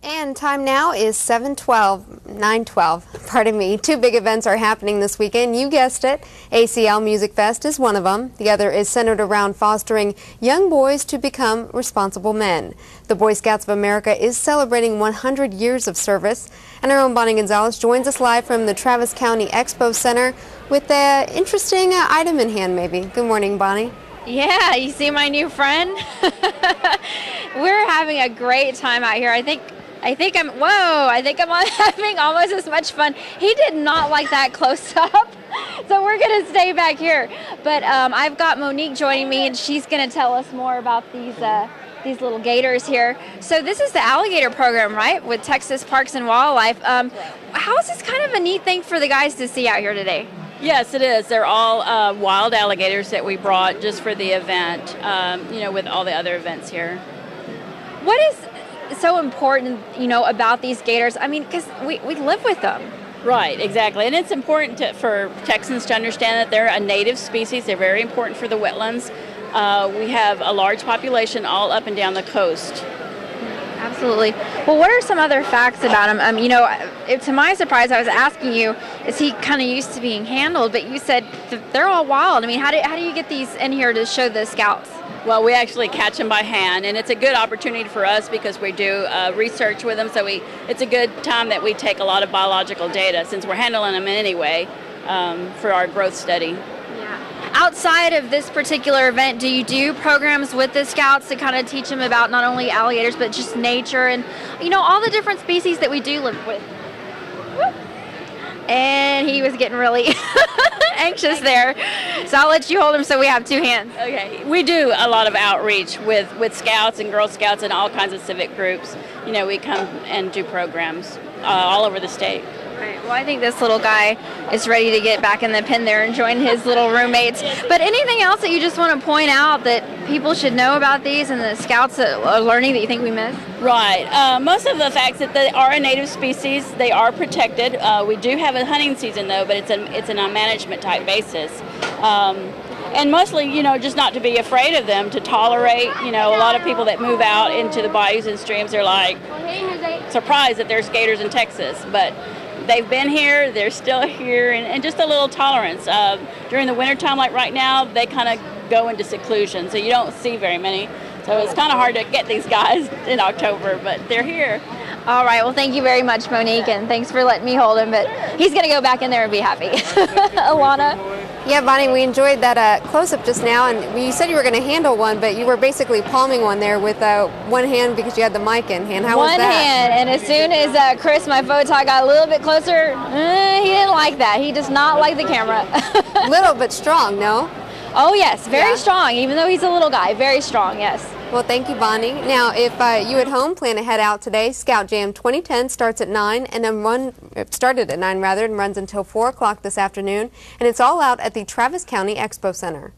And time now is 9:12, pardon me. Two big events are happening this weekend. You guessed it, ACL Music Fest is one of them. The other is centered around fostering young boys to become responsible men. The Boy Scouts of America is celebrating 100 years of service. And our own Bonnie Gonzalez joins us live from the Travis County Expo Center with an interesting item in hand, maybe. Good morning, Bonnie. Yeah, you see my new friend? We're having a great time out here. I think I'm having almost as much fun. He did not like that close up, so we're gonna stay back here. But I've got Monique joining me, and she's gonna tell us more about these little gators here. So this is the alligator program, right, with Texas Parks and Wildlife. How is this kind of a neat thing for the guys to see out here today? Yes, it is. They're all wild alligators that we brought just for the event, with all the other events here. What is so important, about these gators? I mean, because we live with them. Right, exactly. And it's important for Texans to understand that they're a native species. They're very important for the wetlands. We have a large population all up and down the coast. Absolutely. Well, what are some other facts about him? To my surprise, I was asking you, is he kind of used to being handled? But you said they're all wild. I mean, how do you get these in here to show the scouts? Well, we actually catch them by hand, and it's a good opportunity for us because we do research with them. So it's a good time that we take a lot of biological data since we're handling them anyway for our growth study. Outside of this particular event, do you do programs with the scouts to kind of teach them about not only alligators but just nature and all the different species that we do live with? And he was getting really anxious there, so I'll let you hold him so we have two hands. Okay, we do a lot of outreach with Scouts and Girl Scouts and all kinds of civic groups. We come and do programs all over the state. Right. Well, I think this little guy is ready to get back in the pen there and join his little roommates. But anything else that you just want to point out that people should know about these and the scouts that are learning that you think we missed? Right. Most of the facts that they are a native species, they are protected. We do have a hunting season though, but it's on a management type basis. And mostly, just not to be afraid of them, to tolerate, a lot of people that move out into the bayous and streams, they're like surprised that there's gators in Texas, but they've been here, they're still here, and just a little tolerance. During the wintertime, like right now, they kind of go into seclusion, so you don't see very many. So it's kind of hard to get these guys in October, but they're here. All right, well, thank you very much, Monique, and thanks for letting me hold him, but he's going to go back in there and be happy. Alana? Yeah, Bonnie, we enjoyed that close-up just now, and you said you were going to handle one, but you were basically palming one there with one hand because you had the mic in hand. How was that? One hand, and as soon as Chris, my photog, got a little bit closer, he didn't like that. He does not like the camera. Little but strong, no? Oh, yes, very strong, even though he's a little guy. Very strong, yes. Well, thank you, Bonnie. Now, if you at home plan to head out today, ScoutJam 2010 starts at 9 and then started at 9 rather, and runs until 4 o'clock this afternoon, and it's all out at the Travis County Expo Center.